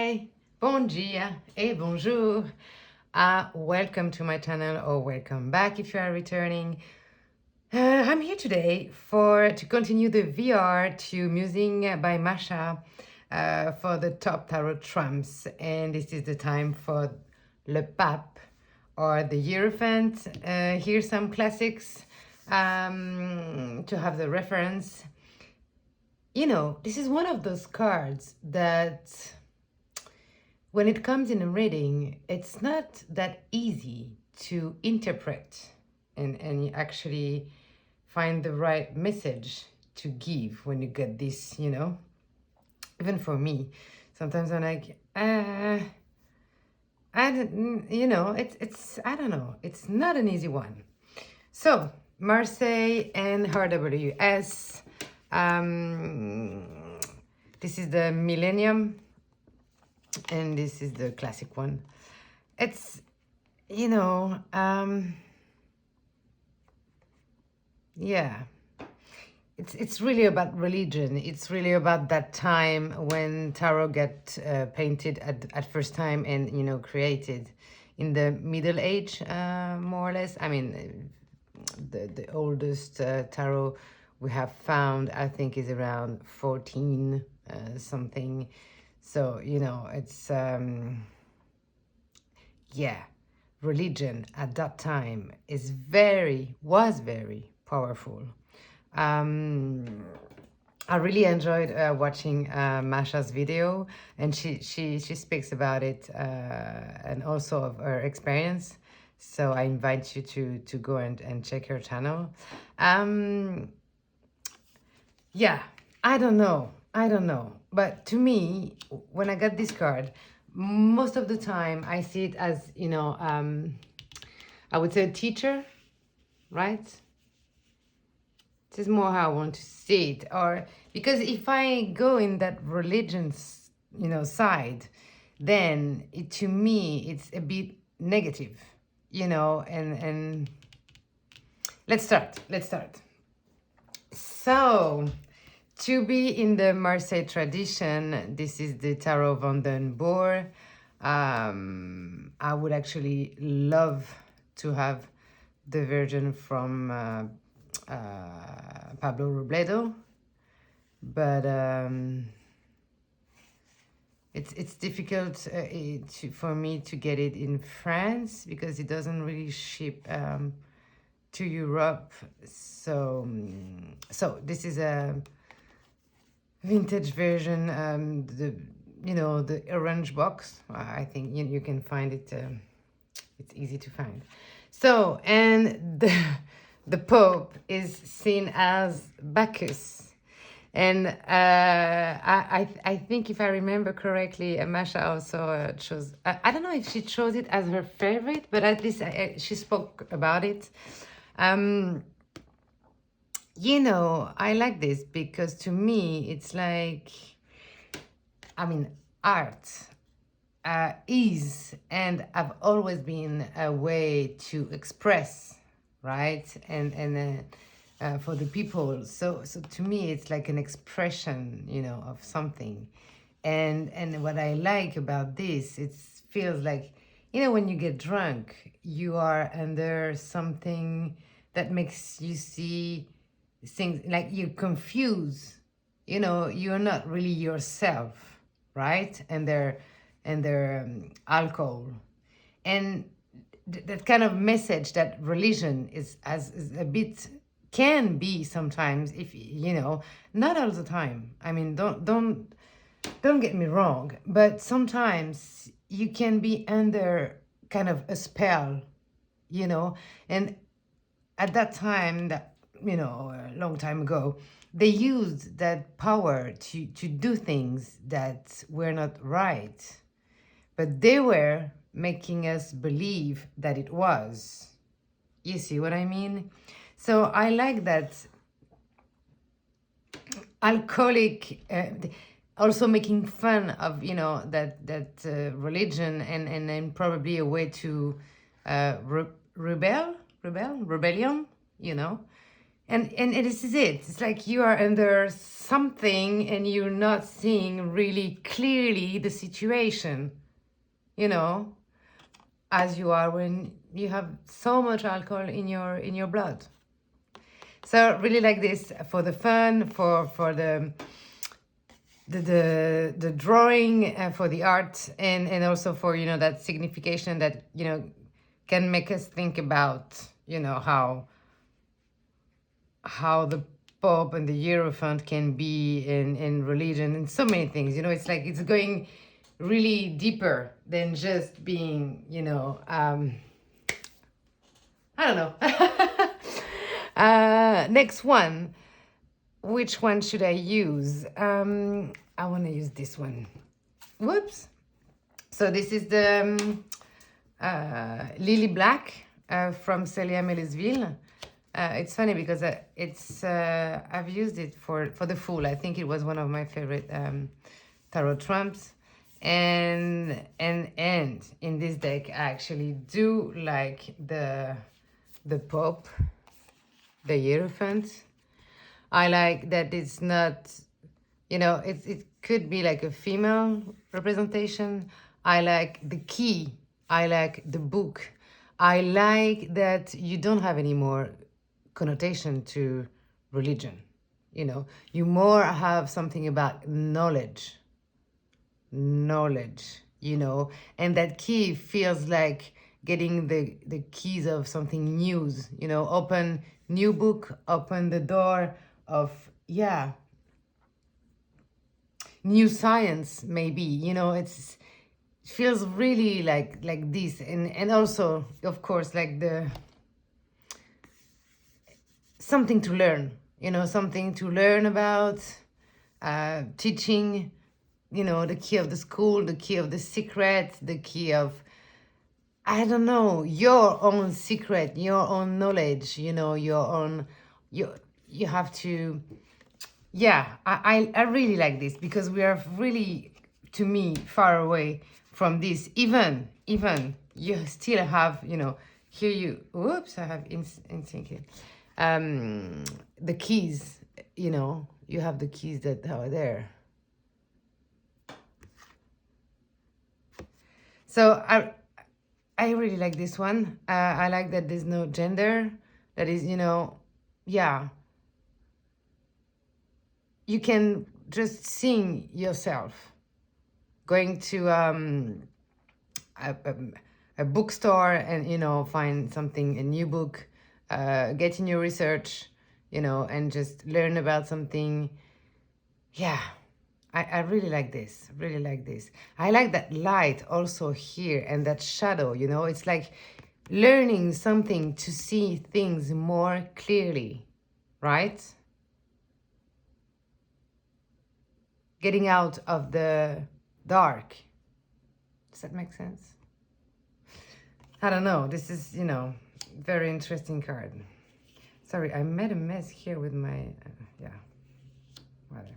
Hi, bon dia et bonjour. Welcome to my channel or welcome back if you are returning. I'm here today to continue the VR to Musing by Masha for the top tarot trumps, and this is the time for Le Pape or the Hierophant. Here's some classics to have the reference. You know, this is one of those cards that when it comes in a reading, it's not that easy to interpret and actually find the right message to give when you get this, you know. Even for me, sometimes I'm like, I don't, you know, I don't know, it's not an easy one. So, Marseille and RWS. This is the Millennium, and this is the classic one. It's, you know, yeah, it's really about religion. It's really about that time when tarot got painted at first time and, you know, created in the Middle Age, more or less. I mean, the oldest tarot we have found, I think, is around 14 something. So, you know, it's, yeah, religion at that time was very powerful. I really enjoyed watching Masha's video, and she speaks about it and also of her experience. So I invite you to go and check her channel. Yeah, I don't know. But to me, when I got this card, most of the time I see it as, you know, I would say a teacher, right? This is more how I want to see it. Or because if I go in that religion's, you know, side, then to me it's a bit negative, you know, and let's start. So, to be in the Marseille tradition, this is the Tarot Van den Boer. I would actually love to have the version from Pablo Robledo, but it's difficult for me to get it in France because it doesn't really ship to Europe. So this is a vintage version, the orange box. I think you can find it, it's easy to find. So, and the Pope is seen as Bacchus, and I think if I remember correctly, Masha also chose, I don't know if she chose it as her favorite, but at least she spoke about it. You know, I like this because to me, it's like, I mean, art is and have always been a way to express, right? And for the people. So to me, it's like an expression, you know, of something. And what I like about this, it feels like, you know, when you get drunk, you are under something that makes you see things like you confuse, you know, you're not really yourself, right? And they're alcohol, and that kind of message that religion is a bit, can be sometimes, if you know, not all the time. I mean, don't get me wrong, but sometimes you can be under kind of a spell, you know. And at that time, that, you know, a long time ago, they used that power to do things that were not right, but they were making us believe that it was. You see what I mean? So I like that alcoholic, also making fun of, you know, that religion, and probably a way to rebellion, you know. And this is it. It's like you are under something and you're not seeing really clearly the situation, you know, as you are when you have so much alcohol in your blood. So really like this for the fun, for the drawing, for the art, and also for, you know, that signification that, you know, can make us think about, you know, how the Pope and the Hierophant can be in religion and so many things. You know, it's like it's going really deeper than just being, you know, I don't know. Next one. Which one should I use? I want to use this one. Whoops. So this is the Lily Black from Celia Melisville. It's funny because I've used it for the Fool. I think it was one of my favorite tarot trumps. And in this deck, I actually do like the Pope, the Hierophant. I like that it's not, you know, it could be like a female representation. I like the key. I like the book. I like that you don't have any more connotation to religion. You know, you more have something about knowledge, you know, and that key feels like getting the keys of something new, you know, open new book, open the door of, yeah, new science, maybe, you know. It feels really like this, and also, of course, like the something to learn, you know, something to learn about, teaching, you know, the key of the school, the key of the secret, the key of, I don't know, your own secret, your own knowledge, you know, your own, you have to, yeah, I really like this because we are really, to me, far away from this. Even you still have, you know, here you, oops, I have instinct here. The keys, you know, you have the keys that are there. So I really like this one. I like that there's no gender. That is, you know, yeah. You can just sing yourself. Going to a bookstore and, you know, find something, a new book, get in your research, you know, and just learn about something. Yeah. I really like this, really like this. I like that light also here and that shadow, you know, it's like learning something to see things more clearly, right? Getting out of the dark. Does that make sense? I don't know. This is, you know, very interesting card. Sorry, I made a mess here with my, yeah, whatever.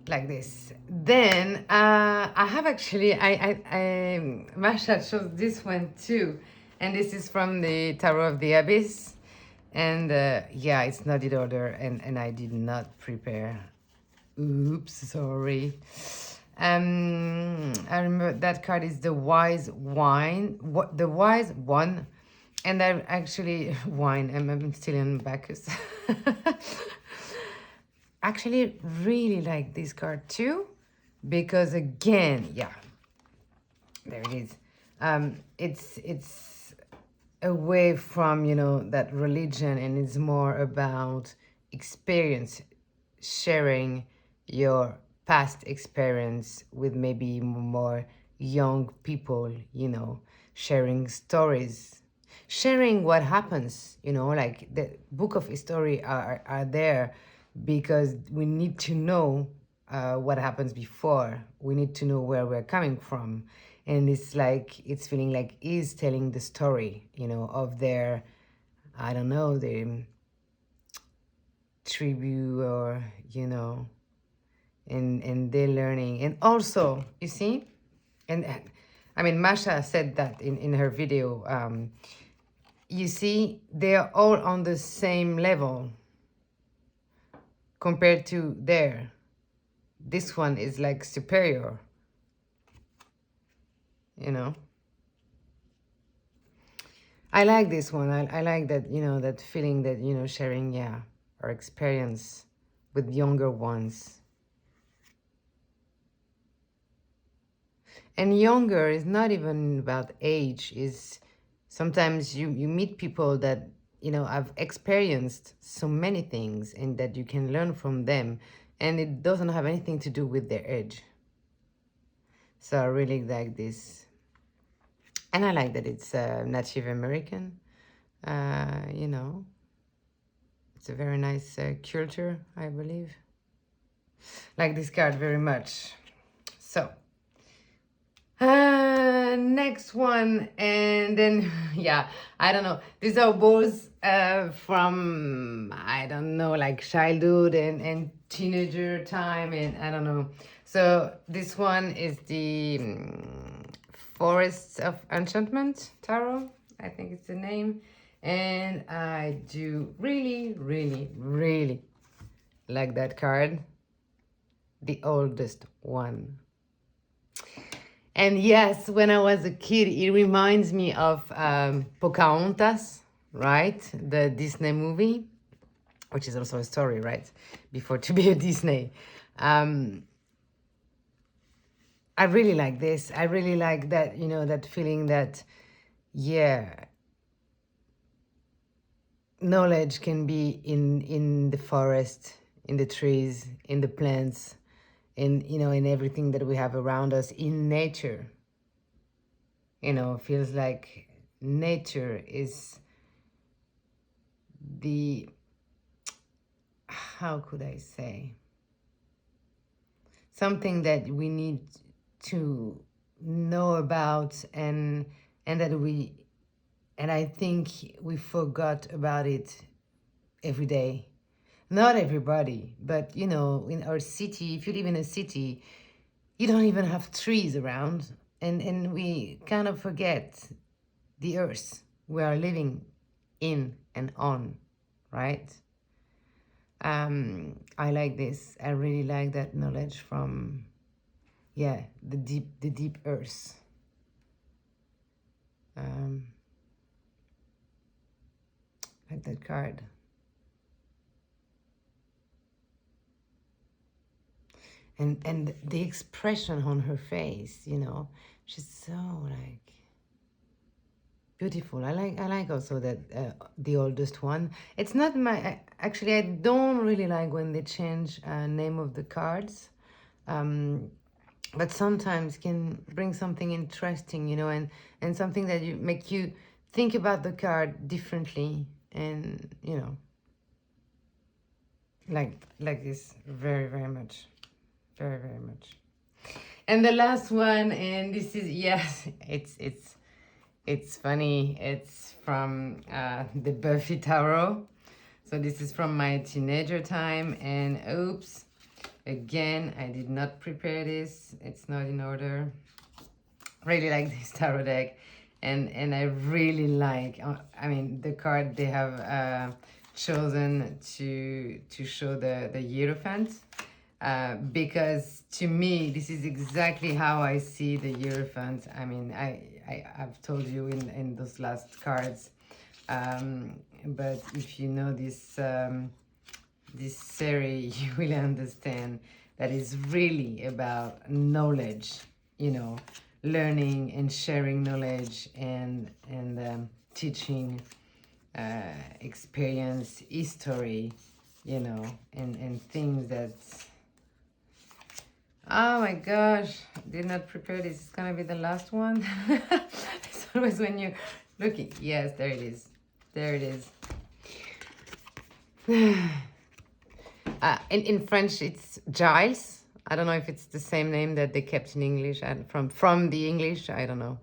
Like this. Then I have actually, Masha chose this one too, and this is from the Tarot of the Abyss, and yeah, it's not in order, and I did not prepare. Oops, sorry. I remember that card is the Wise Wine, the Wise One, and I actually wine. I'm still in Bacchus. Actually really like this card too, because again, yeah, there it is. It's away from, you know, that religion, and it's more about experience, sharing your past experience with maybe more young people, you know, sharing stories, sharing what happens, you know, like the book of history are there because we need to know what happens before. We need to know where we're coming from. And it's like, it's feeling like he's telling the story, you know, of their, I don't know, the tribu, or, you know, and they're learning. And also, you see, and I mean, Masha said that in her video, you see, they're all on the same level compared to there. This one is like superior, you know. I like this one. I like that, you know, that feeling that, you know, sharing, yeah, our experience with younger ones. And younger is not even about age, is sometimes you meet people that, you know, have experienced so many things and that you can learn from them, and it doesn't have anything to do with their age. So I really like this. And I like that it's Native American. You know, it's a very nice culture, I believe. Like this card very much. So, next one, and then, yeah, I don't know. These are both from, I don't know, like childhood and teenager time, and I don't know. So this one is the Forests of Enchantment Tarot. I think it's the name. And I do really, really, really like that card. The oldest one. And yes, when I was a kid, it reminds me of Pocahontas, right? The Disney movie, which is also a story, right? Before to be a Disney. I really like this. I really like that, you know, that feeling that, yeah, knowledge can be in the forest, in the trees, in the plants, in, you know, in everything that we have around us, in nature. You know, feels like nature is the, how could I say, something that we need to know about, and that we, and I think we forgot about it every day. Not everybody, but, you know, in our city, if you live in a city, you don't even have trees around, and we kind of forget the earth we are living in and on, right? I like this. I really like that knowledge from, yeah, the deep earth. Like that card. And the expression on her face, you know, she's so like beautiful. I like also that the oldest one. It's not my, actually I don't really like when they change name of the cards, but sometimes can bring something interesting, you know, and something that you make you think about the card differently, and, you know, like this very, very much. Very, very much. And the last one, and this is, yes, it's funny. It's from the Buffy Tarot. So this is from my teenager time, and oops, again, I did not prepare this. It's not in order. Really like this tarot deck, and I really like, I mean, the card they have chosen to show the Hierophant. Because to me, this is exactly how I see the Hierophant. I mean, I've told you in those last cards, but if you know this this series, you will understand that it's really about knowledge, you know, learning and sharing knowledge, and teaching experience, history, you know, and things that, oh my gosh, did not prepare this. It's gonna be the last one. It's always when you're looking. Yes, there it is. There it is. In French, it's Giles. I don't know if it's the same name that they kept in English, and from the English, I don't know.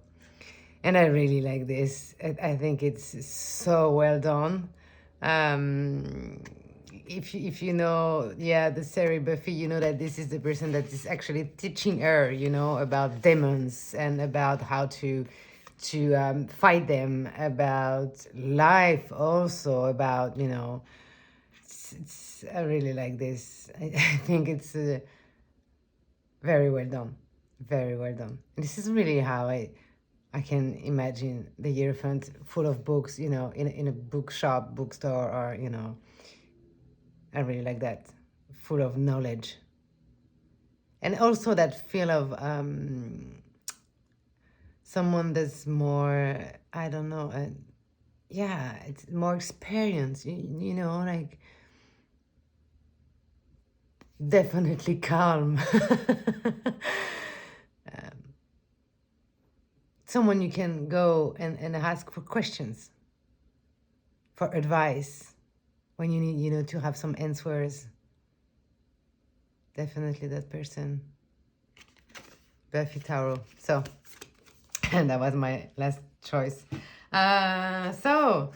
And I really like this. I think it's so well done. If you know, yeah, the series Buffy, you know that this is the person that is actually teaching her, you know, about demons and about how to to fight them, about life also, about, you know, I really like this. I think it's very well done. Very well done. This is really how I can imagine the Hierophant full of books, you know, in a bookshop, bookstore, or, you know, I really like that. Full of knowledge. And also that feel of someone that's more, I don't know, yeah, it's more experience, you know, like definitely calm. Someone you can go and ask for questions, for advice, when you need, you know, to have some answers. Definitely that person. Buffy Tarot. So, and that was my last choice. So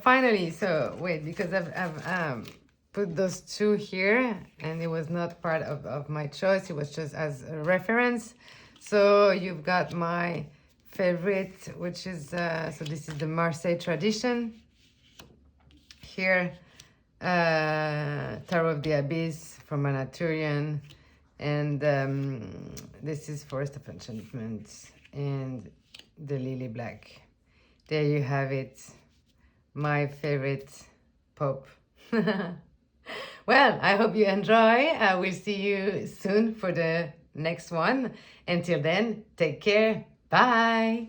finally, so wait, because I've put those two here, and it was not part of my choice. It was just as a reference. So you've got my favorite, which is, so this is the Marseille tradition. Here, Tarot of the Abyss from an Arthurian, and this is Forest of Enchantment and the Lily Black. There you have it, my favorite Pope. Well, I hope you enjoy. I will see you soon for the next one. Until then, take care. Bye.